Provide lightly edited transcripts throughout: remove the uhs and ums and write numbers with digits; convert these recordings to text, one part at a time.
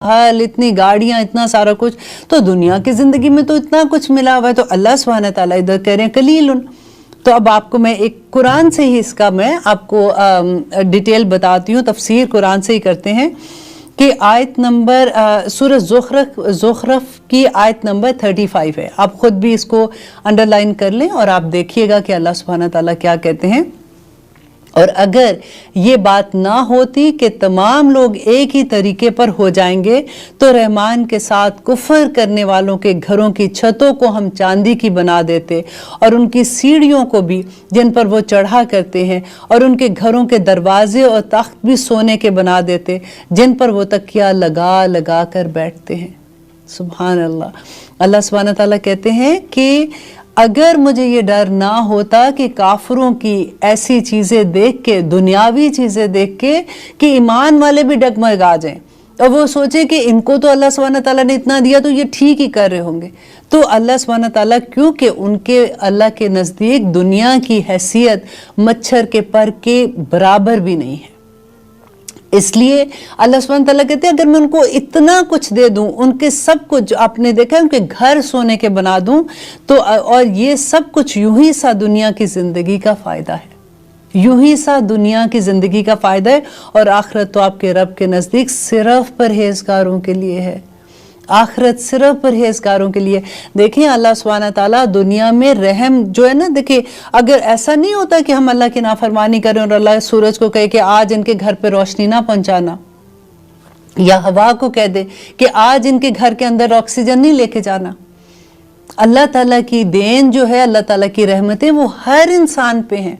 हाल, इतनी गाड़ियां, इतना सारा कुछ, तो दुनिया की जिंदगी में तो इतना कुछ मिला हुआ है। तो अल्लाह सुब्हानहू तआला इधर कह रहे हैं कलीलुन। तो अब आपको मैं एक कुरान से ही इसका मैं आपको डिटेल बताती हूँ, तफसीर कुरान से ही करते हैं कि आयत नंबर सूरह ज़ुखरफ की आयत नंबर 35 है। आप खुद भी इसको अंडरलाइन कर लें और आप देखिएगा कि अल्लाह सुब्हानहू तआला क्या कहते हैं। और अगर ये बात ना होती कि तमाम लोग एक ही तरीके पर हो जाएंगे तो रहमान के साथ कुफर करने वालों के घरों की छतों को हम चांदी की बना देते और उनकी सीढ़ियों को भी जिन पर वो चढ़ा करते हैं और उनके घरों के दरवाजे और तख्त भी सोने के बना देते जिन पर वो तकिया लगा लगा कर बैठते हैं। सुभान अल्लाह। अल्लाह सुब्हानहू तआला कहते हैं कि अगर मुझे ये डर ना होता कि काफिरों की ऐसी चीज़ें देख के, दुनियावी चीज़ें देख के, कि ईमान वाले भी डगमगा जाएं और वो सोचे कि इनको तो अल्लाह सुब्हानहू तआला ने इतना दिया तो ये ठीक ही कर रहे होंगे, तो अल्लाह सुब्हानहू तआला क्योंकि उनके अल्लाह के नज़दीक दुनिया की हैसियत मच्छर के पर के बराबर भी नहीं है। इसलिए अल्लाह सुब्हानहू तआला कहते हैं अगर मैं उनको इतना कुछ दे दूं, उनके सब कुछ आपने देखा है, उनके घर सोने के बना दूं, तो और ये सब कुछ यूं ही सा दुनिया की जिंदगी का फायदा है, यूं ही सा दुनिया की जिंदगी का फायदा है। और आखिरत तो आपके रब के नजदीक सिर्फ परहेजगारों के लिए है, आखिरत सिर्फ परहेजगारों के लिए। देखिए अल्लाह सुब्हानहू तआला दुनिया में रहम जो है ना, देखिए अगर ऐसा नहीं होता कि हम अल्लाह की नाफरमानी करें और अल्लाह सूरज को कहे कि आज इनके घर पे रोशनी ना पहुंचाना, या हवा को कह दे कि आज इनके घर के अंदर ऑक्सीजन नहीं लेके जाना। अल्लाह ताला की देन जो है, अल्लाह ताला की रहमतें वो हर इंसान पे हैं।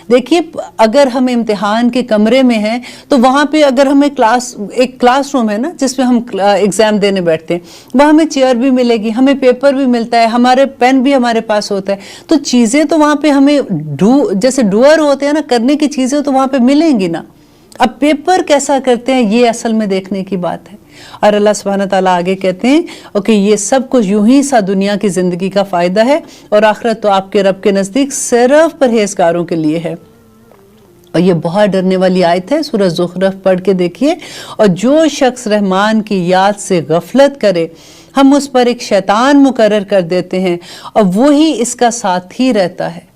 देखिए अगर हम इम्तिहान के कमरे में हैं तो वहाँ पे अगर हमें एक क्लासरूम है ना जिसमें हम एग्ज़ाम देने बैठते हैं, वहाँ हमें चेयर भी मिलेगी, हमें पेपर भी मिलता है, हमारे पेन भी हमारे पास होता है, तो चीज़ें तो वहाँ पे हमें जैसे डूअर होते हैं ना, करने की चीज़ें तो वहाँ पे मिलेंगी ना। अब पेपर कैसा करते हैं ये असल में देखने की बात है। और अल्लाह सुब्हानहू तआला आगे कहते हैं ओके ये सब कुछ यूं ही सा दुनिया की ज़िंदगी का फ़ायदा है और आखिरत तो आपके रब के नज़दीक सिर्फ परहेजगारों के लिए है। और ये बहुत डरने वाली आयत है, सूरह ज़ुखरफ पढ़ के देखिए। और जो शख्स रहमान की याद से गफलत करे हम उस पर एक शैतान मुकर्रर कर देते हैं और वो ही इसका साथी रहता है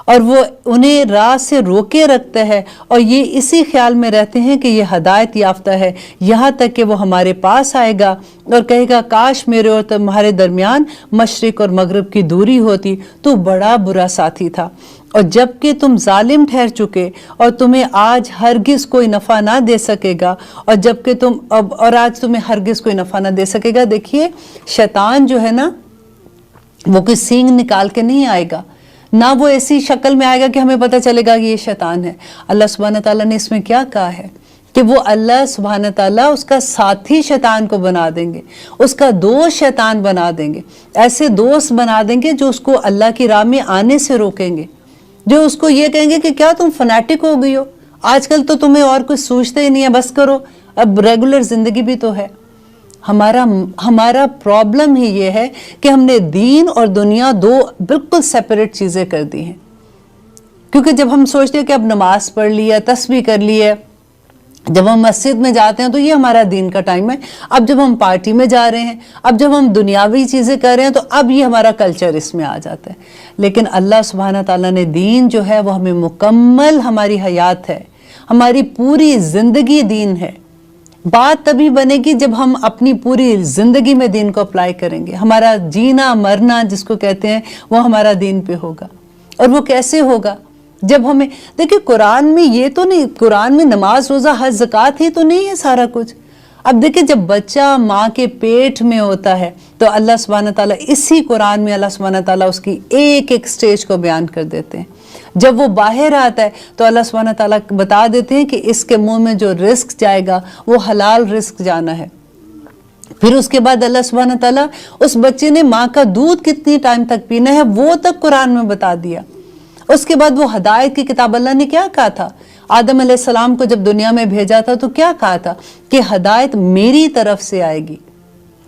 और वो उन्हें राह से रोके रखता है और ये इसी ख्याल में रहते हैं कि ये हदायत याफ्ता है, यहाँ तक कि वो हमारे पास आएगा और कहेगा काश मेरे और तुम्हारे दरमियान मशरिक और मगरिब की दूरी होती तो बड़ा बुरा साथी था। और जबकि तुम जालिम ठहर चुके और तुम्हें आज हरगिज़ कोई नफ़ा ना दे सकेगा और जबकि तुम और आज तुम्हें हरगिज़ कोई नफ़ा ना दे सकेगा। देखिए शैतान जो है ना वो कोई सींग निकाल के नहीं आएगा, ना वो ऐसी शक्ल में आएगा कि हमें पता चलेगा कि ये शैतान है। अल्लाह सुब्हानहू तआला ने इसमें क्या कहा है कि वो अल्लाह सुब्हानहू तआला उसका साथी शैतान को बना देंगे, उसका दोस्त शैतान बना देंगे, ऐसे दोस्त बना देंगे जो उसको अल्लाह की राह में आने से रोकेंगे, जो उसको ये कहेंगे कि क्या तुम फनाटिक हो गई हो, आजकल तो तुम्हें और कुछ सोचते ही नहीं है, बस करो, अब रेगुलर जिंदगी भी तो है। हमारा प्रॉब्लम ही ये है कि हमने दीन और दुनिया दो बिल्कुल सेपरेट चीज़ें कर दी हैं। क्योंकि जब हम सोचते हैं कि अब नमाज पढ़ ली है, तस्बीह कर ली है, जब हम मस्जिद में जाते हैं तो ये हमारा दीन का टाइम है, अब जब हम पार्टी में जा रहे हैं, अब जब हम दुनियावी चीज़ें कर रहे हैं तो अब ये हमारा कल्चर इसमें आ जाता है। लेकिन अल्लाह सुब्हानहू तआला ने दीन जो है वो हमें मुकम्मल हमारी हयात है, हमारी पूरी ज़िंदगी दीन है। बात तभी बनेगी जब हम अपनी पूरी ज़िंदगी में दीन को अप्लाई करेंगे, हमारा जीना मरना जिसको कहते हैं वो हमारा दीन पे होगा। और वो कैसे होगा जब हमें, देखिए कुरान में ये तो नहीं, कुरान में नमाज रोज़ा हज ज़कात ही तो नहीं है सारा कुछ। अब देखिए जब बच्चा माँ के पेट में होता है तो अल्लाह सुब्हानहू तआला इसी कुरान में अल्लाह सुब्हानहू तआला उसकी एक एक स्टेज को बयान कर देते हैं। जब वो बाहर आता है तो अल्लाह सुब्हानहू तआला बता देते हैं कि इसके मुंह में जो रिस्क जाएगा वो हलाल रिस्क जाना है। फिर उसके बाद अल्लाह सुब्हानहू तआला उस बच्चे ने माँ का दूध कितनी टाइम तक पीना है वो तक कुरान में बता दिया। उसके बाद वो हदायत की किताब अल्लाह ने क्या कहा था, आदम अलैहिस्सलाम को जब दुनिया में भेजा था तो क्या कहा था कि हदायत मेरी तरफ से आएगी,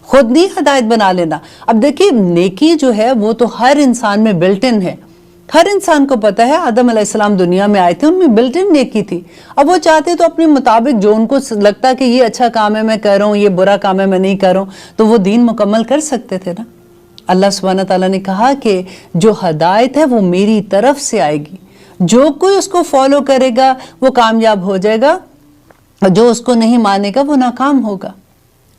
खुद नहीं हदायत बना लेना। अब देखिए नेकी जो है वो तो हर इंसान में बिल्ट इन है, हर इंसान को पता है आदम अलैहिस्सलाम दुनिया में आए थे, उनमें बिल्ट इन नेकी थी। अब वो चाहते तो अपने मुताबिक जो उनको लगता कि ये अच्छा काम है मैं कर रहा हूँ, ये बुरा काम है मैं नहीं कर रहा हूँ, तो वो दीन मुकम्मल कर सकते थे ना। अल्लाह सुब्हानहू तआला ने कहा कि जो हदायत है वो मेरी तरफ से आएगी, जो कोई उसको फॉलो करेगा वो कामयाब हो जाएगा, और जो उसको नहीं मानेगा वो नाकाम होगा।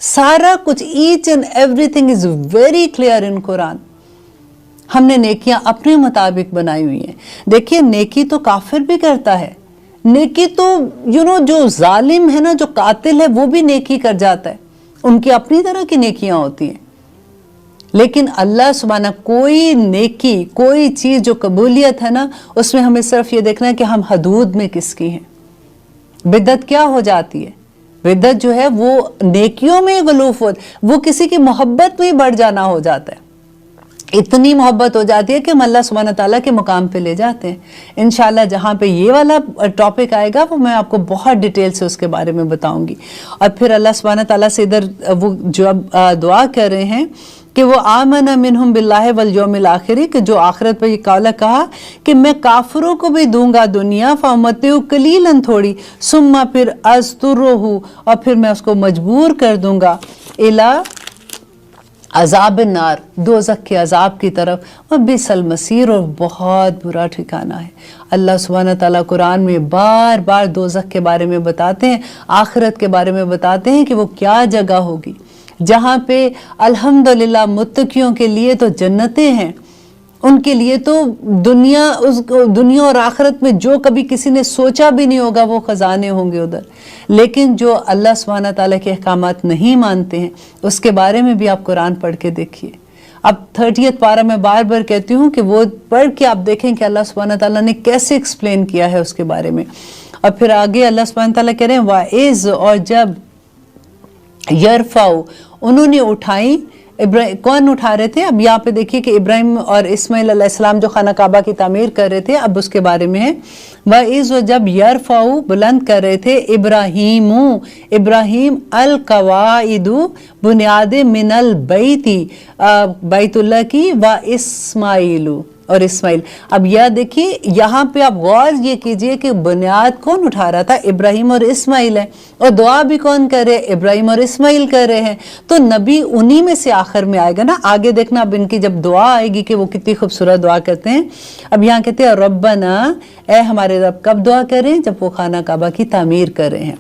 सारा कुछ, each and everything is very clear in Quran. हमने नेकियां अपने मुताबिक बनाई हुई हैं। देखिए नेकी तो काफिर भी करता है, नेकी तो जो जालिम है ना, जो कातिल है, वो भी नेकी कर जाता है, उनकी अपनी तरह की नेकियां होती हैं। लेकिन अल्लाह सुब्हाना कोई नेकी, कोई चीज जो कबूलियत है ना, उसमें हमें सिर्फ ये देखना है कि हम हदूद में किसकी हैं। बिदअत क्या हो जाती है? बिदअत जो है वो नेकियों में गलूफ हो, वो किसी की मोहब्बत में बढ़ जाना हो जाता है। इतनी मोहब्बत हो जाती है कि हम अल्लाह सुब्हानहू तआला के मुकाम पे ले जाते हैं। इंशाल्लाह जहाँ पे ये वाला टॉपिक आएगा वो मैं आपको बहुत डिटेल से उसके बारे में बताऊंगी। और फिर अल्लाह सुब्हानहू तआला से इधर वो जो अब दुआ कर रहे हैं कि वो आमना मिनहुम बिल्लाहि वल यौमिल आखिर, कि जो आखिरत पर ये कौला कहा कि मैं काफिरों को भी दूंगा दुनिया, फमतउ कलीलन थोड़ी, सुम्मा फिर अज़तुरुहु, और फिर मैं उसको मजबूर कर दूंगा, इला अजाब नार, दोज़ख के अजाब की तरफ, वह बिसल मसीर, और बहुत बुरा ठिकाना है। अल्लाह सुब्हानहू तआला कुरान में बार बार दोज़ख के बारे में बताते हैं, आखिरत के बारे में बताते हैं कि वो क्या जगह होगी, जहाँ पे अल्हम्दुलिल्लाह मुत्तकियों के लिए तो जन्नतें हैं, उनके लिए तो दुनिया और आखिरत में जो कभी किसी ने सोचा भी नहीं होगा वो खजाने होंगे उधर। लेकिन जो अल्लाह सुब्हानहू तआला के अहकामात नहीं मानते हैं, उसके बारे में भी आप कुरान पढ़ के देखिए। अब 30th पारा में बार बार कहती हूँ कि वो पढ़ के आप देखें कि अल्लाह सुब्हानहू तआला ने कैसे एक्सप्लेन किया है उसके बारे में। और फिर आगे अल्लाह सुब्हानहू तआला कह रहे हैं वाइज, और जब यरफाउ, उन्होंने उठाई, कौन उठा रहे थे? अब यहाँ पे देखिए कि इब्राहिम और इस्माइल अलैहिस्सलाम जो खाना काबा की तामीर कर रहे थे, अब उसके बारे में है वाइज, जब यरफाउ, बुलंद कर रहे थे, इब्राहिम अल कवाइदु, बुनियादे मिनल बैती, बैतुल्लाह की, व इस्माइलु, और इस्माइल। अब यह देखिए यहाँ पे आप गौर ये कीजिए कि बुनियाद कौन उठा रहा था? इब्राहिम और इस्माइल है, और दुआ भी कौन कर रहे हैं? इब्राहिम और इस्माइल कर रहे हैं। तो नबी उन्हीं में से आखिर में आएगा ना। आगे देखना अब इनकी जब दुआ आएगी कि वो कितनी खूबसूरत दुआ करते हैं। अब यहाँ कहते हैं रब्बना, ए हमारे रब, कब दुआ करें? जब वो खाना काबा की तामीर कर रहे हैं।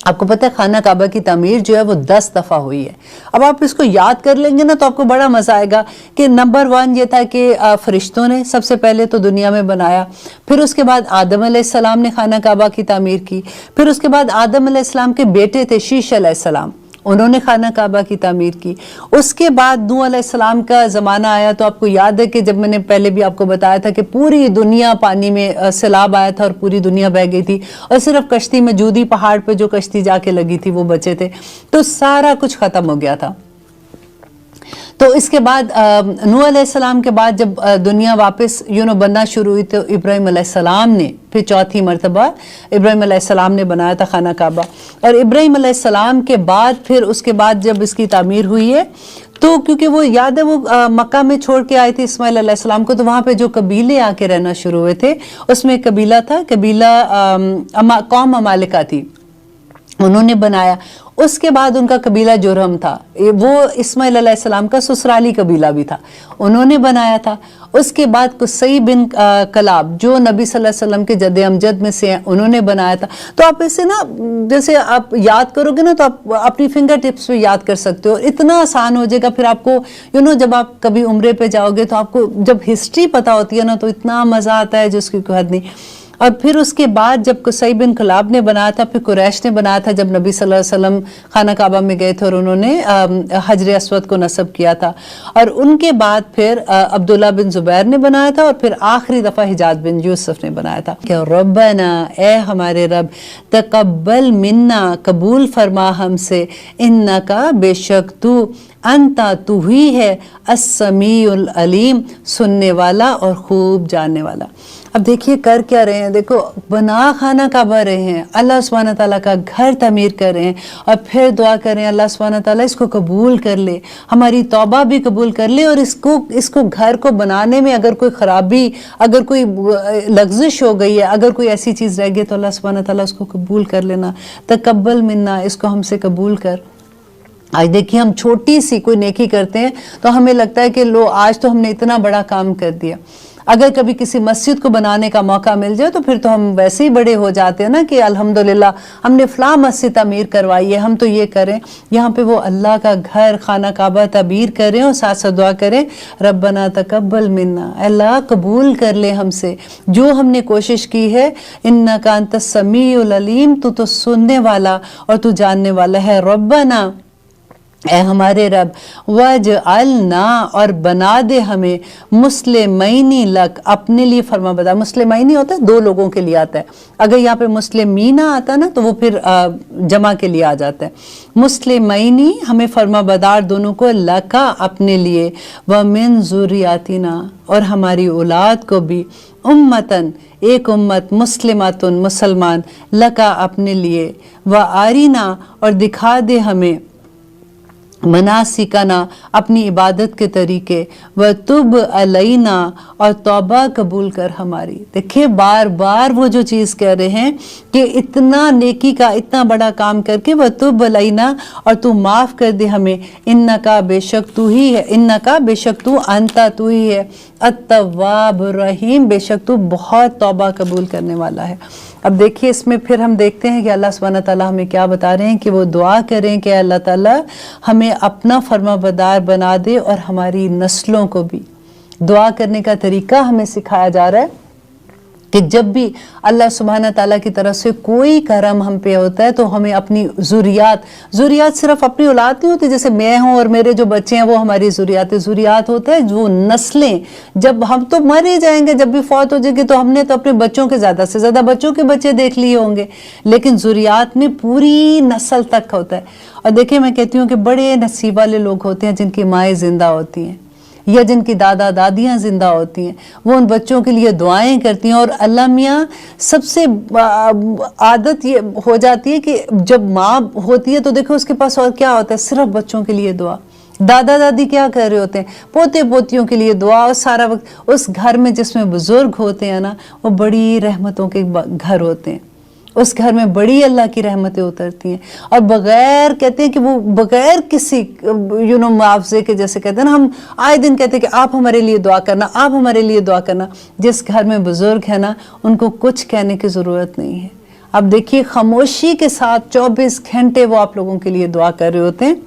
आपको पता है खाना काबा की तामीर जो है वो 10 दफ़ा हुई है। अब आप इसको याद कर लेंगे ना तो आपको बड़ा मज़ा आएगा कि नंबर 1 ये था कि फरिश्तों ने सबसे पहले तो दुनिया में बनाया, फिर उसके बाद आदम अलैहिस्सलाम ने खाना काबा की तामीर की, फिर उसके बाद आदम अलैहिस्सलाम के बेटे थे शीश अलैहिस्सलाम, उन्होंने खाना काबा की तामीर की। उसके बाद नूह अलैहिस्सलाम का ज़माना आया, तो आपको याद है कि जब मैंने पहले भी आपको बताया था कि पूरी दुनिया पानी में सैलाब आया था और पूरी दुनिया बह गई थी, और सिर्फ कश्ती में जूदी पहाड़ पे जो कश्ती जाके लगी थी वो बचे थे, तो सारा कुछ ख़त्म हो गया था। तो इसके बाद नूह अलैहिस्सलाम के बाद जब दुनिया वापस बनना शुरू हुई, तो इब्राहिम अलैहिस्सलाम ने फिर चौथी मरतबा इब्राहिम अलैहिस्सलाम ने बनाया था खाना काबा। और इब्राहिम अलैहिस्सलाम के बाद फिर उसके बाद जब इसकी तामीर हुई है, तो क्योंकि वो याद है वो मक्का में छोड़ के आए थे इस्माइल अलैहिस्सलाम को, तो वहाँ पे जो कबीले आके रहना शुरू हुए थे, उसमें एक कबीला था, कबीला कौम अमालिका थी, उन्होंने बनाया। उसके बाद उनका कबीला जुरहम था, वो इस्माइल अलैहिस्सलाम का ससुराली कबीला भी था, उन्होंने बनाया था। उसके बाद कुसई बिन कलाब जो नबी सल्लल्लाहु अलैहि वसल्लम के जद्द अमजद में से हैं, उन्होंने बनाया था। तो आप ऐसे ना जैसे आप याद करोगे ना तो आप अपनी फिंगर टिप्स पे याद कर सकते हो, इतना आसान हो जाएगा। फिर आपको जब आप कभी उम्रे पे जाओगे तो आपको जब हिस्ट्री पता होती है ना तो इतना मज़ा आता है जिसकी कोई हद नहीं। और फिर उसके बाद जब कुसई बिन कलाब ने बनाया था, फिर कुरैश ने बनाया था, जब नबी सल्लल्लाहु अलैहि वसल्लम खाना काबा में गए थे और उन्होंने हजर अस्वद को नस्ब किया था। और उनके बाद फिर अब्दुल्ला बिन जुबैर ने बनाया था, और फिर आखिरी दफ़ा हिजाज बिन यूसुफ ने बनाया था। क्या रब्बना, ए हमारे रब, तकब्बल मिन्ना, कबूल फरमा हमसे, इन्नका, बेशक तू, अंता तू ही है अस्समीउल अलीम, सुनने वाला और खूब जानने वाला। अब देखिए कर क्या रहे हैं, देखो बना खाना काबा रहे हैं, अल्लाह सुब्हानहू तआला का घर तमीर कर रहे हैं और फिर दुआ कर रहे हैं अल्लाह सुब्हानहू तआला इसको कबूल कर ले, हमारी तौबा भी कबूल कर ले, और इसको घर को बनाने में अगर कोई ख़राबी, अगर कोई लग़्ज़िश हो गई है, अगर कोई ऐसी चीज़ रह गई तो अल्लाह सुब्हानहू तआला उसको कबूल कर लेना। तकब्बल मिन्ना, इसको हमसे कबूल कर। आज देखिए हम छोटी सी कोई नेकी करते हैं तो हमें लगता है कि लो आज तो हमने इतना बड़ा काम कर दिया। अगर कभी किसी मस्जिद को बनाने का मौका मिल जाए तो फिर तो हम वैसे ही बड़े हो जाते हैं ना कि अल्हम्दुलिल्लाह हमने फ़लाँ मस्जिद तमीर करवाई है, हम तो ये करें। यहाँ पे वो अल्लाह का घर खाना काबा तमीर करें और साथ साथ दुआ करें रब्बना तकब्बल मिन्ना, अल्लाह कबूल कर ले हमसे जो हमने कोशिश की है, इन्नका अंतस समीउल अलीम, तू तो सुनने वाला और तू जानने वाला है। रब्बना, ए हमारे रब, वजअलना, और बना दे हमें, मुस्लिमैनी लक, अपने लिए फरमाबरदार। मुस्लिमैनी होता है दो लोगों के लिए आता है, अगर यहाँ पे मुस्लिमीना आता ना तो वो फिर जमा के लिए आ जाता है। मुस्लिमैनी, हमें फरमाबरदार दोनों को, लका, अपने लिए, व मिन ज़ुर्रियातिना, और हमारी औलाद को भी, उम्मतन, एक उम्मत, मुस्लिमातुन, मुसलमान, लका, अपने लिए, व आरीना, और दिखा दे हमें, मनासिकाना, अपनी इबादत के तरीके, व तुब अलैना, और तौबा कबूल कर हमारी। देखिए बार बार वो जो चीज़ कह रहे हैं कि इतना नेकी का इतना बड़ा काम करके व तुब अलैना, और तू माफ़ कर दे हमें, इन्नका, बेशक तू ही है, इन्नका, बेशक तू, अंता, तू ही है, अत्तवाब रहीम, बेशक तू बहुत तौबा कबूल करने वाला है। अब देखिए इसमें फिर हम देखते हैं कि अल्लाह सुब्हानहू तआला हमें क्या बता रहे हैं कि वो दुआ करें कि अल्लाह ताला हमें अपना फरमाबरदार बना दे, और हमारी नस्लों को भी। दुआ करने का तरीका हमें सिखाया जा रहा है कि जब भी अल्लाह सुब्हानहू तआला की तरफ से कोई करम हम पे होता है तो हमें अपनी ज़ुरियात सिर्फ अपनी औलाद नहीं होती, जैसे मैं हूँ और मेरे जो बच्चे हैं वो हमारी ज़ुरियात होता है, जो नस्लें, जब हम तो मर ही जाएंगे, जब भी फौत हो जाएगी तो हमने तो अपने बच्चों के ज़्यादा से ज़्यादा बच्चों के बच्चे देख लिए होंगे, लेकिन ज़ुरियात में पूरी नस्ल तक होता है। और देखिए मैं कहती हूँ कि बड़े नसीब वाले लोग होते हैं जिनकी माएँ ज़िंदा होती हैं या जिनकी दादा दादियाँ ज़िंदा होती हैं, वो उन बच्चों के लिए दुआएं करती हैं। और अल्लाह मियाँ सबसे आदत ये हो जाती है कि जब माँ होती है तो देखो उसके पास और क्या होता है, सिर्फ बच्चों के लिए दुआ। दादा दादी क्या कर रहे होते हैं, पोते पोतियों के लिए दुआ, और सारा वक्त उस घर में जिसमें बुजुर्ग होते हैं ना, वो बड़ी रहमतों के घर होते हैं, उस घर में बड़ी अल्लाह की रहमतें उतरती हैं। और बग़ैर, कहते हैं कि वो बग़ैर किसी मुआवजे के, जैसे कहते हैं ना, हम आए दिन कहते हैं कि आप हमारे लिए दुआ करना, आप हमारे लिए दुआ करना। जिस घर में बुज़ुर्ग है ना, उनको कुछ कहने की ज़रूरत नहीं है। अब देखिए खामोशी के साथ 24 घंटे वो आप लोगों के लिए दुआ कर रहे होते हैं।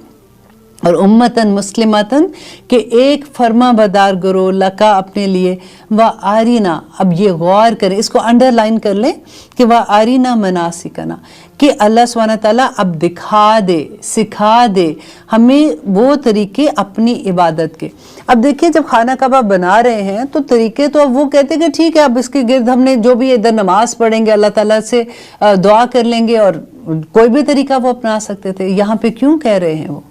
और उम्मतन मुस्लिमतन के एक फरमाबरदार गुरो, लका, अपने लिए, व आरीना, अब ये गौर करें, इसको अंडरलाइन कर लें कि वह आरीना मनासिकना, कि अल्लाह सुब्हानहू तआला अब दिखा दे, सिखा दे हमें वो तरीके अपनी इबादत के। अब देखिए जब खाना काबा बना रहे हैं तो तरीके तो अब वो कहते हैं कि ठीक है अब इसके गिर्द हमने जो भी इधर नमाज पढ़ेंगे, अल्लाह ताला से दुआ कर लेंगे, और कोई भी तरीका वो अपना सकते थे। यहाँ पे क्यों कह रहे हैं वो,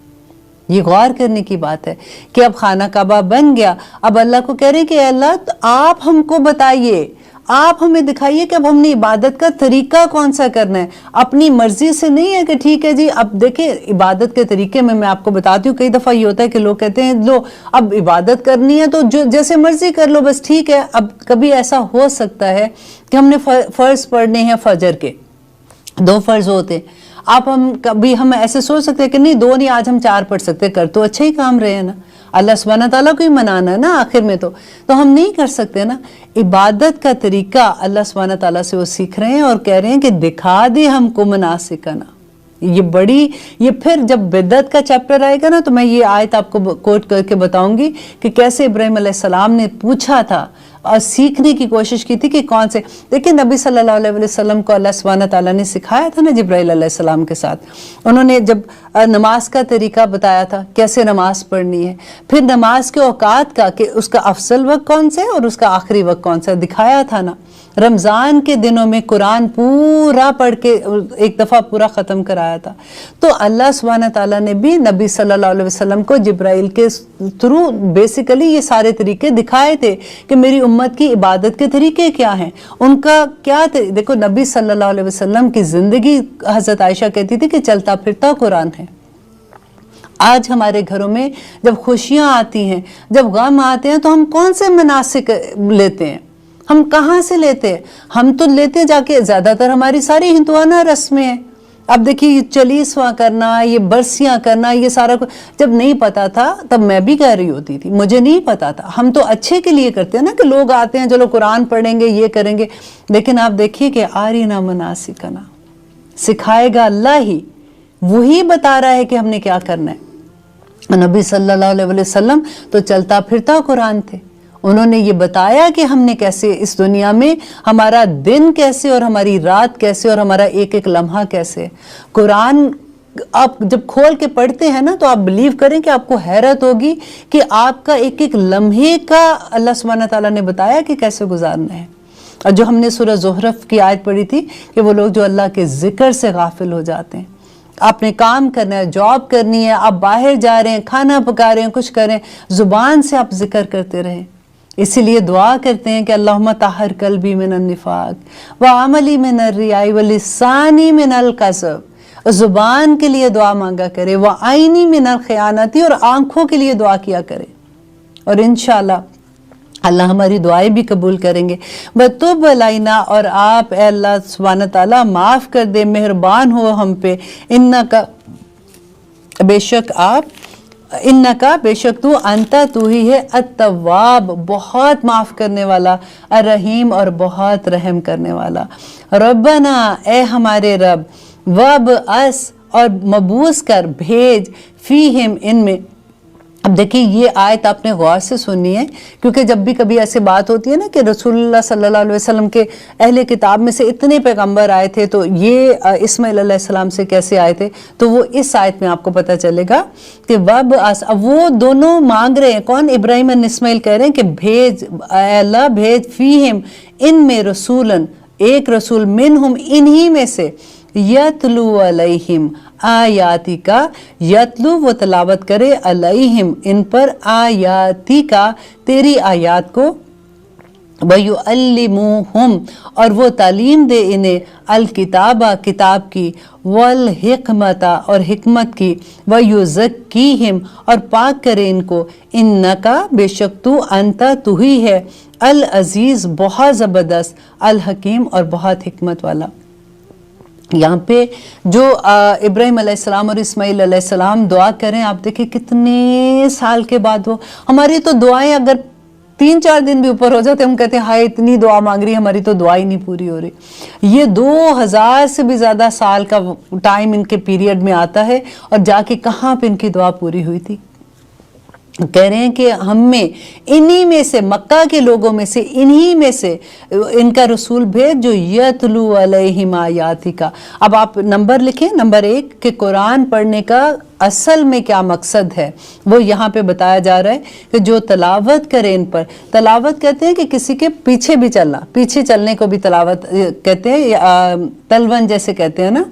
ये गौर करने की बात है कि अब खाना काबा बन गया, अब अल्लाह को कह रहे हैं कि अल्लाह तो आप हमको बताइए, आप हमें दिखाइए कि अब हमने इबादत का तरीका कौन सा करना है। अपनी मर्जी से नहीं है कि ठीक है जी, अब देखिए इबादत के तरीके में मैं आपको बताती हूँ, कई दफ़ा ये होता है कि लोग कहते हैं लो अब इबादत करनी है तो जो जैसे मर्जी कर लो, बस ठीक है। अब कभी ऐसा हो सकता है कि हमने फ़र्ज़ पढ़ने हैं, फजर के 2 फ़र्ज़ होते हैं, हम ऐसे सोच सकते हैं कि नहीं 2 नहीं, आज हम 4 पढ़ सकते, कर तो अच्छे ही काम रहे हैं ना, अल्लाह सुब्हानहू तआला को ही मनाना है ना आखिर में, तो हम नहीं कर सकते ना। इबादत का तरीका अल्लाह सुब्हानहू तआला से वो सीख रहे हैं और कह रहे हैं कि दिखा दे हमको मनासिकना। ये फिर जब बिदअत का चैप्टर आएगा ना तो मैं ये आयत आपको कोट करके बताऊंगी कि कैसे इब्राहीम अलैहिस्सलाम ने पूछा था सीखने की कोशिश की थी कि कौन से, देखिए नबी सल्लल्लाहु अलैहि वसल्लम को अल्लाह सुब्हानहू तआला ने सिखाया था ना जिब्राइल अलैहिस्सलाम के साथ। उन्होंने जब नमाज का तरीका बताया था, कैसे नमाज पढ़नी है, फिर नमाज के औकात का कि उसका अफजल वक्त कौन सा है और उसका आखिरी वक्त कौन सा दिखाया था ना। रमज़ान के दिनों में कुरान पूरा पढ़ के एक दफ़ा पूरा ख़त्म कराया था। तो अल्लाह सुब्हानहू तआला ने भी नबी सल्लल्लाहु अलैहि वसल्लम को जिब्राइल के थ्रू बेसिकली ये सारे तरीके दिखाए थे कि मेरी उम्मत की इबादत के तरीके क्या हैं, उनका क्या देखो नबी सल्लल्लाहु अलैहि वसल्लम की ज़िंदगी, हज़रत आयशा कहती थी कि चलता फिरता कुरान है। आज हमारे घरों में जब खुशियाँ आती हैं, जब गम आते हैं, तो हम कौन से मनासिक लेते हैं, हम कहाँ से लेते हैं? हम तो लेते जाके, ज़्यादातर हमारी सारी हिंदुआना रस्में हैं। अब देखिए ये चलीसवां करना, ये बरसियाँ करना, ये सारा कुछ जब नहीं पता था तब मैं भी कह रही होती थी, मुझे नहीं पता था। हम तो अच्छे के लिए करते हैं ना कि लोग आते हैं चलो कुरान पढ़ेंगे, ये करेंगे, लेकिन आप देखिए कि आरीना मनासिकना, सिखाएगा अल्लाह ही, वही बता रहा है कि हमने क्या करना है। नबी सल्लल्लाहु अलैहि वसल्लम तो चलता फिरता कुरान थे। उन्होंने ये बताया कि हमने कैसे इस दुनिया में, हमारा दिन कैसे और हमारी रात कैसे और हमारा एक एक लम्हा कैसे। कुरान आप जब खोल के पढ़ते हैं ना, तो आप बिलीव करें कि आपको हैरत होगी कि आपका एक एक लम्हे का अल्लाह सुब्हानहू तआला ने बताया कि कैसे गुजारना है। और जो हमने सूरह ज़ुहरफ की आयत पढ़ी थी कि वो लोग जो अल्लाह के जिक्र से गाफिल हो जाते हैं। आपने काम करना है, जॉब करनी है, आप बाहर जा रहे हैं, खाना पका रहे हैं, कुछ कर रहे हैं, ज़ुबान से आप जिक्र करते रहें। इसीलिए दुआ करते हैं कि अल्लाहुम्मा ताहिर कल्बी मिनन निफाक व अमली मिनर रियाई व लिसानी मिनल कसब। ज़ुबान के लिए दुआ मांगा करे, व आईनी मिनल खयानती, और आंखों के लिए दुआ किया करे, और इंशाअल्लाह अल्लाह हमारी दुआएं भी कबूल करेंगे। बतुब अलैना, और आप ए अल्लाह सुब्हानहू तआला माफ़ कर दे, मेहरबान हो हम पे। इन्नका, बेशक आप, इन्नका, बेशक तू, अंता, तू ही है, अत्तवाब, बहुत माफ़ करने वाला, अर्रहीम, और बहुत रहम करने वाला। रब्बना, ए हमारे रब, वब अस, और मबूस कर, भेज, फ़ीहिम, इनमें। अब देखिए ये आयत आपने गौर से सुननी है, क्योंकि जब भी कभी ऐसे बात होती है ना कि रसूलुल्लाह सल्लल्लाहु अलैहि वसल्लम के अहले किताब में से इतने पैगंबर आए थे, तो ये इस्माइल अलैहिस्सलाम से कैसे आए थे, तो वो इस आयत में आपको पता चलेगा कि वब अस, अब वो दोनों मांग रहे हैं, कौन, इब्राहिम और इस्माइल कह रहे हैं कि भेज अल्लाह, भेज, फ़ीहिम, इनमें, रसूलन, एक रसूल, मिनहुम, इन्हीं में से, यतलू अलैहिम आयाती का, यतलू वो तलावत करे, अलैहिम, इन पर, आयाती का, तेरी आयात को, वयुअल्लिमुहुम, और वो तालीम दे इन्हें, अल किताबा, किताब की, वल हिकमता, और हिकमत की, वयुज़क्कीहिम, और पाक करे इनको, इन्नका, बेशक तू, अंता, तू ही है, अल अजीज़, बहुत ज़बरदस्त, अल हकीम, और बहुत हिकमत वाला। यहाँ पे जो इब्राहिम अलैहिस्सलाम और इस्माइल अलैहिस्सलाम दुआ करें, आप देखिए कितने साल के बाद वो, हमारी तो दुआएं अगर 3-4 दिन भी ऊपर हो जाते, हम कहते हैं हाय इतनी दुआ मांग रही है, हमारी तो दुआ ही नहीं पूरी हो रही। ये 2000 से भी ज़्यादा साल का टाइम इनके पीरियड में आता है, और जाके कहाँ पे इनकी दुआ पूरी हुई थी। कह रहे हैं कि हम में, इन्हीं में से, मक्का के लोगों में से, इन्हीं में से इनका रसूल भेज जो यतलू अलैहिम आयाती का। अब आप नंबर लिखें, नंबर 1 कि कुरान पढ़ने का असल में क्या मकसद है, वो यहाँ पे बताया जा रहा है कि जो तलावत करे इन पर, तलावत कहते हैं कि किसी के पीछे भी चलना, पीछे चलने को भी तलावत कहते हैं, तलवन जैसे कहते हैं ना।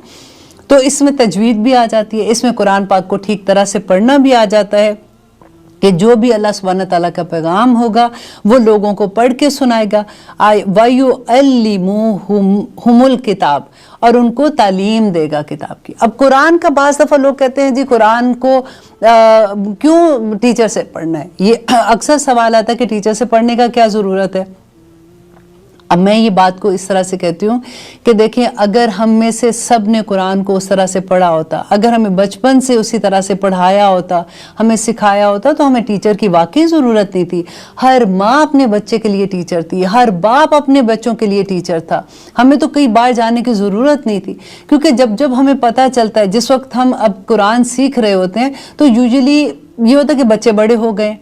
तो इसमें तजवीद भी आ जाती है, इसमें कुरान पाक को ठीक तरह से पढ़ना भी आ जाता है कि जो भी अल्लाह सुब्हानहू तआला का पैगाम होगा वो लोगों को पढ़ के सुनाएगा। वयुअल्लिमुहुमुल किताब, और उनको तालीम देगा किताब की। अब कुरान का बाज़ दफ़ा लोग कहते हैं जी कुरान को क्यों टीचर से पढ़ना है, ये अक्सर सवाल आता है कि टीचर से पढ़ने का क्या ज़रूरत है। अब मैं ये बात को इस तरह से कहती हूँ कि देखिए अगर हम में से सब ने कुरान को उस तरह से पढ़ा होता, अगर हमें बचपन से उसी तरह से पढ़ाया होता, हमें सिखाया होता, तो हमें टीचर की वाकई ज़रूरत नहीं थी। हर माँ अपने बच्चे के लिए टीचर थी, हर बाप अपने बच्चों के लिए टीचर था। हमें तो कई बार जाने की ज़रूरत नहीं थी, क्योंकि जब जब हमें पता चलता है, जिस वक्त हम अब कुरान सीख रहे होते हैं, तो यूजुअली ये होता है कि बच्चे बड़े हो गए,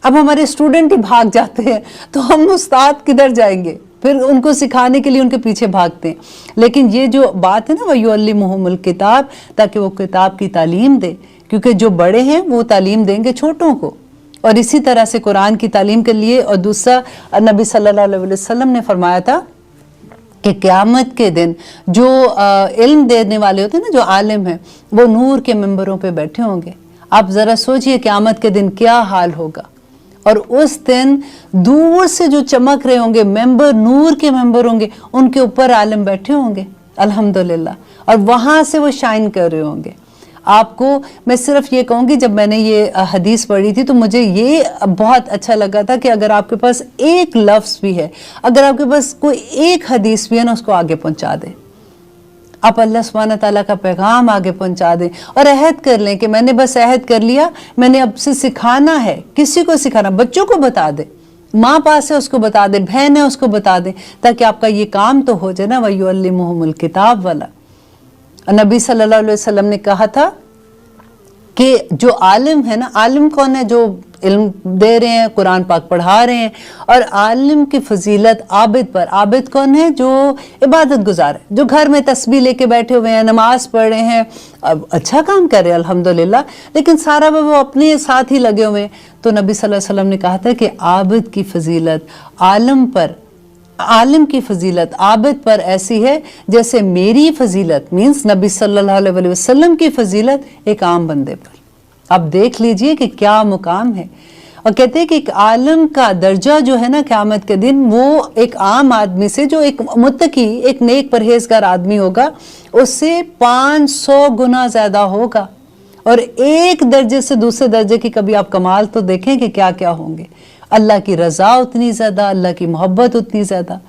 अब हमारे स्टूडेंट ही भाग जाते हैं तो हम उस्ताद किधर जाएंगे, फिर उनको सिखाने के लिए उनके पीछे भागते हैं। लेकिन ये जो बात है ना, वयुअल्लिमुहुमुल किताब, ताकि वो किताब की तालीम दे, क्योंकि जो बड़े हैं वो तालीम देंगे छोटों को। और इसी तरह से कुरान की तालीम के लिए, और दूसरा नबी सल्लल्लाहु अलैहि वसल्लम ने फरमाया था कि क़यामत के दिन जो इल्म देने वाले होते हैं ना, जो आलिम हैं, वो नूर के मिंबरों पे बैठे होंगे। आप ज़रा सोचिए क़यामत के दिन क्या हाल होगा। और उस दिन दूर से जो चमक रहे होंगे मेंबर, नूर के मेंबर होंगे, उनके ऊपर आलिम बैठे होंगे अल्हम्दुलिल्लाह, और वहाँ से वो शाइन कर रहे होंगे। आपको मैं सिर्फ ये कहूँगी, जब मैंने ये हदीस पढ़ी थी तो मुझे ये बहुत अच्छा लगा था कि अगर आपके पास एक लफ्ज़ भी है, अगर आपके पास कोई एक हदीस भी है ना, उसको आगे पहुँचा दें। आप अल्लाह सुब्हानहू तआला का पैगाम आगे पहुँचा दें और अहद कर लें कि मैंने बस अहद कर लिया, मैंने अब से सिखाना है, किसी को सिखाना, बच्चों को बता दें, माँ पास है उसको बता दें, बहन है उसको बता दें, ताकि आपका ये काम तो हो जाए ना, वयुअल्लिमुहुमुल किताब वाला। नबी सल्लल्लाहु अलैहि वसल्लम ने कहा था कि जो आलिम है ना, आलिम कौन है? जो इल्म दे रहे हैं, कुरान पाक पढ़ा रहे हैं। और आलिम की फजीलत आबिद पर, आबिद कौन है? जो इबादत गुजार है, जो घर में तस्बीह लेके बैठे हुए हैं, नमाज पढ़ रहे हैं, अब अच्छा काम कर रहे हैं अल्हम्दुलिल्लाह, लेकिन सारा वो अपने साथ ही लगे हुए हैं। तो नबी सल्लल्लाहु अलैहि वसल्लम ने कहा था कि आबिद की फजीलत आलिम पर, आलिम की फजीलत आबिद पर ऐसी है जैसे मेरी फजीलत, मीन्स नबी सल्लल्लाहु अलैहि वसल्लम की फजीलत एक आम बंदे पर। आप देख लीजिए कि क्या मुकाम है। और कहते हैं कि एक आलिम का दर्जा जो है ना क़यामत के दिन, वो एक आम आदमी से, जो एक मुत्तकी, एक नेक परहेजगार आदमी होगा, उससे 500 गुना ज़्यादा होगा। और एक दर्जे से दूसरे दर्जे की कभी आप कमाल तो देखें कि क्या क्या होंगे। अल्लाह की रज़ा उतनी ज़्यादा, अल्लाह की मोहब्बत उतनी ज़्यादा।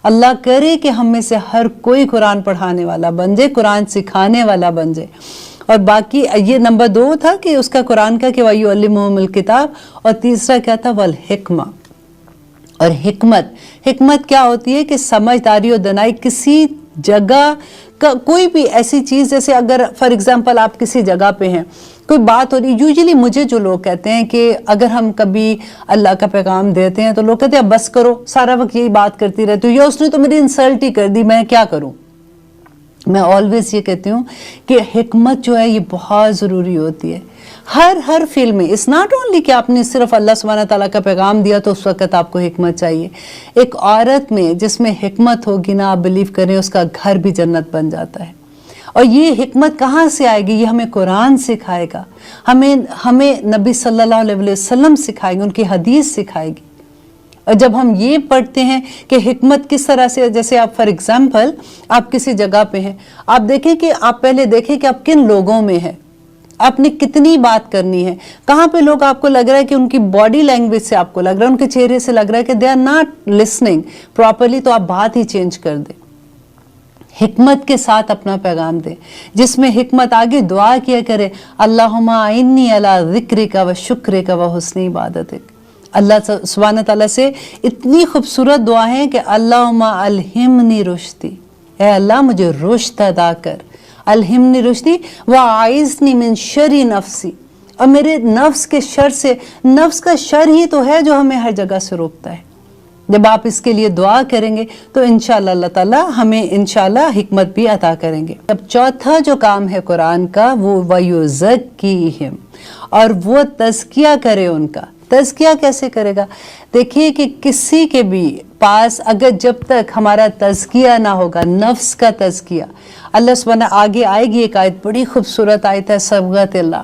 अल्लाह करे कि हम में से हर कोई कुरान पढ़ाने वाला बन जाए, कुरान सिखाने वाला बन जाए। और बाकी ये नंबर 2 था कि उसका कुरान का कि वयुअल्लिमुहुमुल किताब, और तीसरा क्या था? वल हिक्मा। और हिकमत, हिकमत क्या होती है? कि समझदारी और दनाई। किसी जगह का कोई भी ऐसी चीज़, जैसे अगर फॉर एग्जांपल आप किसी जगह पे हैं, कोई बात हो रही, यूजुअली मुझे जो लोग कहते हैं कि अगर हम कभी अल्लाह का पैगाम देते हैं तो लोग कहते हैं बस करो, सारा वक्त यही बात करती रहती हो, या उसने तो मेरी इंसल्ट ही कर दी, मैं क्या करूं। मैं ऑलवेज ये कहती हूँ कि हिकमत जो है ये बहुत ज़रूरी होती है हर फील्ड में। इट्स नॉट ओनली कि आपने सिर्फ अल्लाह सुब्हानहू तआला का पैगाम दिया तो उस वक़्त आपको हिकमत चाहिए। एक औरत में जिसमें हिकमत होगी ना, आप बिलीव करें, उसका घर भी जन्नत बन जाता है। और ये हिकमत कहाँ से आएगी? ये हमें कुरान सिखाएगा, हमें नबी सल्लल्लाहु अलैहि वसल्लम सिखाएंगे, उनकी हदीस सिखाएगी। और जब हम ये पढ़ते हैं कि हिकमत किस तरह से, जैसे आप फॉर एग्जांपल आप किसी जगह पे हैं, आप देखें कि आप पहले देखें कि आप किन लोगों में हैं, आपने कितनी बात करनी है, कहाँ पे लोग आपको लग रहा है कि उनकी बॉडी लैंग्वेज से आपको लग रहा है, उनके चेहरे से लग रहा है कि they are not listening properly, तो आप बात ही चेंज कर दें। हिकमत के साथ अपना पैगाम दें, जिसमें हिकमत आगे दुआ किया करे, अल्लाहुम्मा इन्नी अला ज़िक्रिका व शुक्रिका व हुस्नी इबादतिक। अल्लाह सुब्हानहू तआला से इतनी खूबसूरत दुआ है कि अल्लाहुम्मा अलहिमनी रुश्दी, ए अल्लाह मुझे रुश्द अदा कर, अलहिमनी रुश्दी व आइज़नी मिन शर्रि नफ्सी, और मेरे नफ्स के शर से, नफ्स का शर ही तो है जो हमें हर जगह से रोकता है। जब आप इसके लिए दुआ करेंगे तो इंशाअल्लाह अल्लाह ताला हमें इंशाअल्लाह हिकमत भी अता करेंगे। अब चौथा जो काम है कुरान का, वो वयुज़क्कीहिम, और वो तज़किया करे उनका। तज़किया कैसे करेगा? देखिए कि किसी के भी पास अगर जब तक हमारा तज़किया ना होगा, नफ्स का तज़किया, अल्लाह सुब्हानहू, आगे आएगी एक आयत, बड़ी खूबसूरत आयत है सब्ग़तुल्लाह,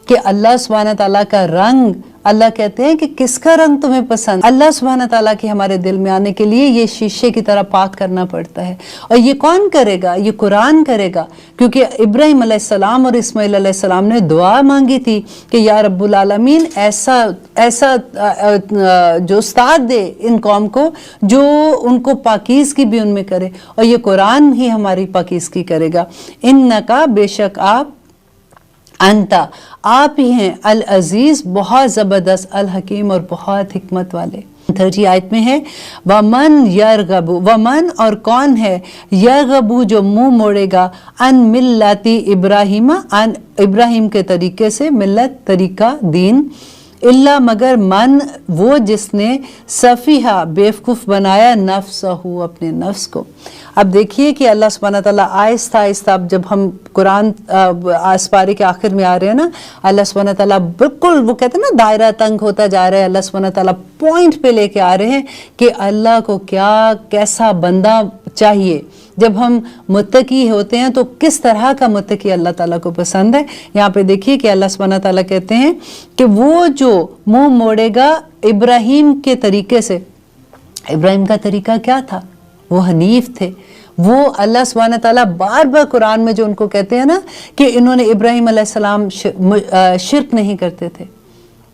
कि अल्लाह सुब्हानहू तआला का रंग, अल्लाह कहते हैं कि किसका रंग तुम्हें पसंद। अल्लाह सुब्हानहू तआला के हमारे दिल में आने के लिए ये शीशे की तरह पाक करना पड़ता है। और ये कौन करेगा? ये कुरान करेगा, क्योंकि इब्राहीम अलैहिस्सलाम और इस्माइल अलैहिस्सलाम ने दुआ मांगी थी कि या रब्बुल आलमीन ऐसा जो उस्ताद दे इन कौम को जो उनको पाकीज़गी भी उनमें करे, और ये कुरान ही हमारी पाकीज़गी करेगा। इन्नका, बेशक आप, अंता, आप ही हैं, अल अजीज़, बहुत ज़बरदस्त, अल हकीम, और बहुत हिकमत वाले। 30 आयत में है, वमन यरगबू, वमन और कौन है, यरगबू जो मुंह मोड़ेगा, अन मिल्लती इब्राहिमा, अन इब्राहिम के तरीके से, मिल्लत तरीका, दीन, इल्ला मगर मन वो जिसने सफ़ीहा बेवकूफ़ बनाया नफ्सहू अपने नफ्स को। अब देखिए कि अल्लाह सुब्हानहू व तआला आहिस्ता आहिस्ता, अब जब हम कुरान पारे के आखिर में आ रहे हैं ना, अल्लाह सुब्हानहू व तआला बिल्कुल वो कहते हैं ना दायरा तंग होता जा रहा है, अल्लाह सुब्हानहू व तआला पॉइंट पे लेके आ रहे हैं कि अल्लाह को क्या कैसा बंदा चाहिए। जब हम मुत्तकी होते हैं तो किस तरह का मुत्तकी अल्लाह ताला को पसंद है। यहाँ पे देखिए कि अल्लाह सुब्हानहू व तआला कहते हैं कि वो जो मुंह मोड़ेगा इब्राहिम के तरीके से। इब्राहिम का तरीका क्या था? वो हनीफ थे। वो अल्लाह सुब्हानहू व तआला बार बार कुरान में जो उनको कहते हैं ना कि इन्होंने इब्राहिम अलैहिस्सलाम शिर्क नहीं करते थे।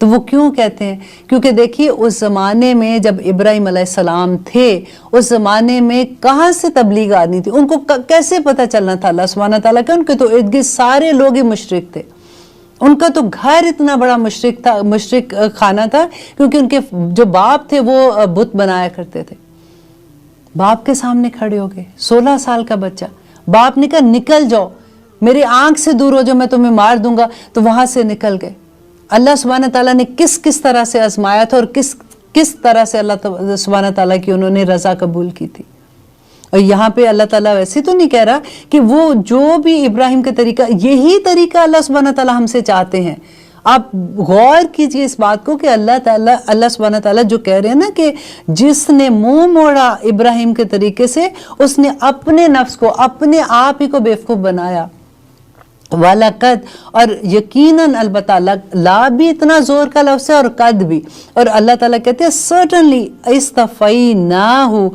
तो वो क्यों कहते हैं? क्योंकि देखिए उस ज़माने में जब इब्राहिम अलैहिस्सलाम थे, उस ज़माने में कहाँ से तबलीग आनी थी? उनको कैसे पता चलना था अल्लाह सुब्हानहू व तआला का? उनके तो इर्द गिर्द सारे लोग ही मुशरिक थे। उनका तो घर इतना बड़ा मुशरिक था, मुशरिक खाना था, क्योंकि उनके जो बाप थे वो बुत बनाया करते थे। बाप के सामने खड़े हो गए, 16 साल का बच्चा, बाप ने कहा निकल जाओ, मेरी आंख से दूर हो जाओ, मैं तुम्हें मार दूंगा, तो वहां से निकल गए। अल्लाह सुब्हानहू व तआला ने किस किस तरह से आजमाया था और किस तरह से अल्लाह सुब्हानहू व तआला की उन्होंने रजा कबूल की थी। और यहाँ पे अल्लाह ताला वैसे तो नहीं कह रहा कि वो जो भी इब्राहिम का तरीका, यही तरीका अल्लाह सुब्हानहू व तआला हमसे चाहते हैं। आप गौर कीजिए इस बात को कि अल्लाह सुब्हानहू व तआला जो कह रहे हैं ना कि जिसने मुंह मोड़ा इब्राहिम के तरीके से, उसने अपने नफ्स को, अपने आप ही को बेवकूफ़ बनाया। वाला कद, और यकीनन अलबत्ता, ला भी इतना जोर का लफ्ज़ है और कद भी। और अल्लाह ताला कहते हैं सर्टनली इस्तफ़ैनाहु,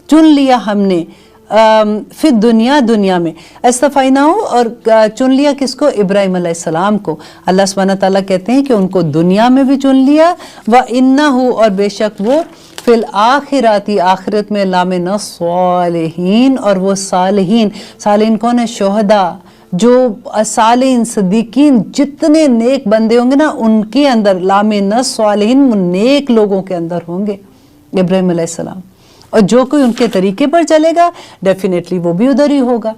चुन लिया हमने, फिर दुनिया में इस्तफ़ैनाहु, और चुन लिया किसको? इब्राहिम अलैहिस्सलाम को। अल्लाह सुब्हानहू व तआला कहते हैं कि उनको दुनिया में भी चुन लिया, व इन्नहु, और बेशक वो, फिल आखिराती, आखिरत में, लामिन सालिहीन, और वो सालिहीन। सालिहीन कौन है? शोहदा, जो सालिहीन सदीकीन, जितने नेक बंदे होंगे ना उनके अंदर, लामिन सालिहीन, नेक लोगों के अंदर होंगे इब्राहिम अलैहिस्सलाम। और जो कोई उनके तरीके पर चलेगा डेफिनेटली वो भी उधर ही होगा।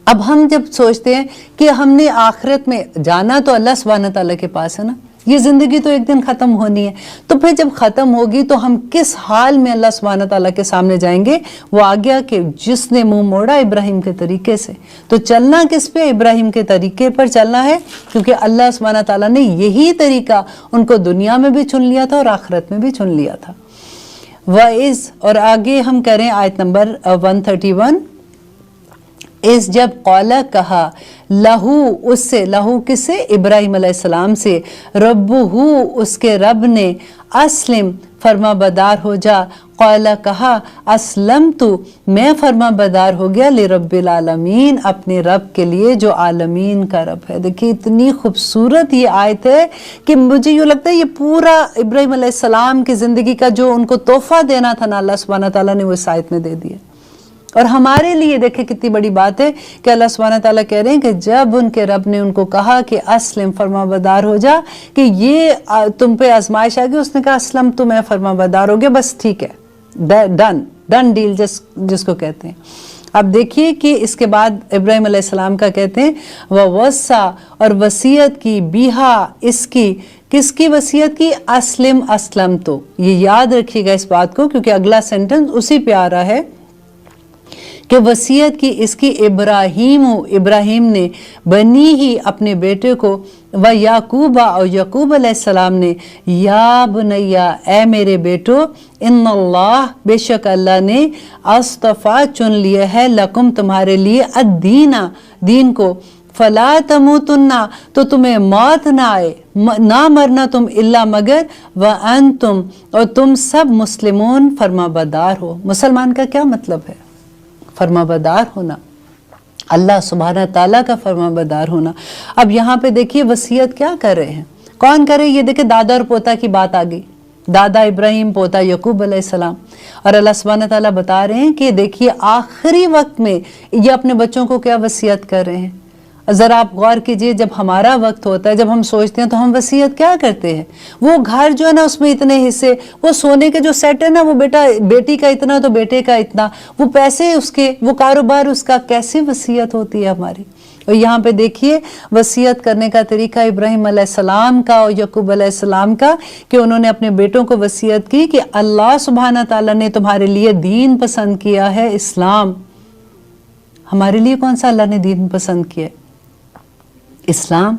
अब हम जब सोचते हैं कि हमने आखिरत में जाना तो अल्लाह सुब्हानहू व तआला के पास है ना, ये ज़िंदगी तो एक दिन ख़त्म होनी है, तो फिर जब ख़त्म होगी तो हम किस हाल में अल्लाह सुब्हानहू व तआला के सामने जाएंगे? वो आ गया कि जिसने मुंह मोड़ा इब्राहिम के तरीके से। तो चलना किस पे? इब्राहिम के तरीके पर चलना है, क्योंकि अल्लाह सुब्हानहू व तआला ने यही तरीका उनको दुनिया में भी चुन लिया था और आखिरत में भी चुन लिया था। वइज़, और आगे हम करें आयत नंबर 131, इस जब कौला कहा लहू, उससे, लहू किससे? इब्राहिम अलैहिस्सलाम से, रब्बुहू, उसके रब ने, अस्लिम, फरमा बदार हो जा, कौला कहा असलम तू, मैं फरमा बदार हो गया, ले रब्बिल आलमीन, अपने रब के लिए जो आलमीन का रब है। देखिए इतनी खूबसूरत ये आयत है कि मुझे यूँ लगता है ये पूरा इब्राहिम अलैहिस्सलाम की ज़िंदगी का जो उनको तोहफा देना था ना, अल्लाह सुब्हानहू व तआला ने वो इस आयत में दे दिया। और हमारे लिए देखें कितनी बड़ी बात है कि अल्लाह सुब्हानहू व तआला कह रहे हैं कि जब उनके रब ने उनको कहा कि अस्लिम, फरमाबरदार हो जा, कि ये तुम पे आजमाइश आ गई, उसने कहा अस्लम तो मैं फरमाबरदार हो गया, बस ठीक है, डन डील जिसको कहते हैं। अब देखिए कि इसके बाद इब्राहिम अलैहिस्सलाम का कहते हैं वसा, और वसीयत की, बिहा, इसकी, किसकी वसीयत की? अस्लिम, अस्लम तो। ये याद रखिएगा इस बात को, क्योंकि अगला सेंटेंस उसी पे आ रहा है कि वसीयत की इसकी इब्राहिम ने, बनी ही, अपने बेटे को, व याकूबा, और याकूब अलैहिस्सलाम ने, या बुनैया, ए मेरे बेटो, इन्नल्लाह, बेशक अल्लाह ने, अस्तफा, चुन लिया है, लकुम, तुम्हारे लिए, अद्दीना, दीन को, फला तमूतुन्ना, तो तुम्हें मौत ना आए, ना मरना तुम, इल्ला मगर, व अंतुम, और तुम सब, मुस्लिमून, फरमाबरदार हो। मुसलमान का क्या मतलब है? फरमाबरदार होना, अल्लाह सुब्हानहू व तआला का फरमाबरदार होना। अब यहाँ पे देखिए वसीयत क्या कर रहे हैं, कौन करे? ये देखिए दादा और पोता की बात आ गई, दादा इब्राहिम, पोता यकूब अलैहिस्सलाम। और अल्लाह सुब्हानहू व तआला बता रहे हैं कि देखिए आखिरी वक्त में ये अपने बच्चों को क्या वसीयत कर रहे हैं। ज़रा आप गौर कीजिए, जब हमारा वक्त होता है, जब हम सोचते हैं तो हम वसीयत क्या करते हैं? वो घर जो है ना उसमें इतने हिस्से, वो सोने के जो सेट है ना वो बेटी का इतना तो बेटे का इतना, वो पैसे उसके, वो कारोबार उसका, कैसी वसीयत होती है हमारी? और यहाँ पे देखिए वसीयत करने का तरीका इब्राहिम अलैहिस्सलाम का और यकूब अलैहिस्सलाम का, कि उन्होंने अपने बेटों को वसीयत की कि अल्लाह सुब्हाना ताला ने तुम्हारे लिए दीन पसंद किया है, इस्लाम। हमारे लिए कौन सा अल्लाह ने दीन पसंद किया? इस्लाम।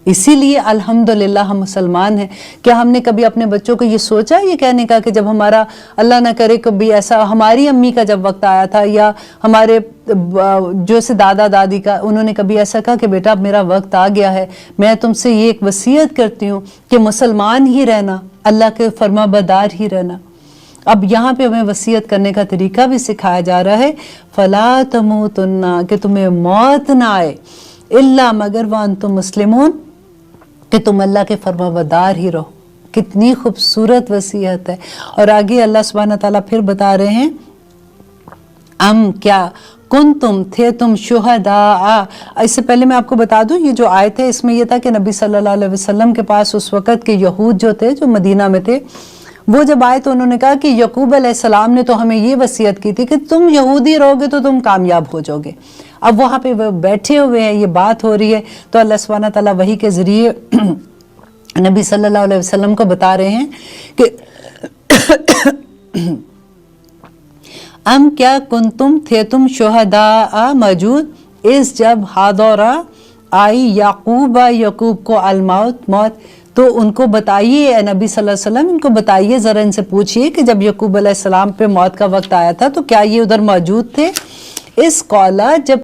इसीलिए अल्हम्दुलिल्लाह हम मुसलमान हैं। क्या हमने कभी अपने बच्चों को ये सोचा ये कहने का कि जब हमारा, अल्लाह ना करे कभी ऐसा, हमारी अम्मी का जब वक्त आया था या हमारे जो से दादा दादी का, उन्होंने कभी ऐसा कहा कि बेटा अब मेरा वक्त आ गया है, मैं तुमसे ये एक वसीयत करती हूँ कि मुसलमान ही रहना, अल्लाह के फरमाबरदार ही रहना। अब यहाँ पे हमें वसीयत करने का तरीका भी सिखाया जा रहा है, फला तमूतुन्ना, कि तुम्हें मौत ना आए, इल्ला मगर व अंतुम मुस्लिमून, कि तुम अल्लाह के फरमाबरदार ही रहो। कितनी खूबसूरत वसीयत है। और आगे अल्लाह सुब्हानहू तआला फिर बता रहे हैं, अम क्या कुंतुम, थे तुम शुहदा। इससे पहले मैं आपको बता दूं, ये जो आयत है इसमें यह था कि नबी सल्लल्लाहु अलैहि वसल्लम के पास उस वक़्त के यहूद जो थे, जो मदीना में थे, वो जब आए तो उन्होंने कहा कि यकूब अलैहिस्सलाम ने तो हमें ये वसीयत की थी कि तुम यहूदी रहोगे तो तुम कामयाब हो जाओगे। अब वहाँ पे वो बैठे हुए हैं, ये बात हो रही है, तो अल्लाह सुब्हानहू तआला वही के ज़रिए नबी सल्लल्लाहु अलैहि वसल्लम को बता रहे हैं कि अम क्या कुंतुम, थे तुम शुहदा मौजूद, इस जब हादौरा आई याकूब, यकूब को अलमौत, मौत। तो उनको बताइए नबी सल्लल्लाहु अलैहि वसल्लम, इनको बताइए, ज़रा इनसे पूछिए कि जब यकूब अलैहिस्सलाम पे मौत का वक्त आया था तो क्या ये उधर मौजूद थे? इस कौला, जब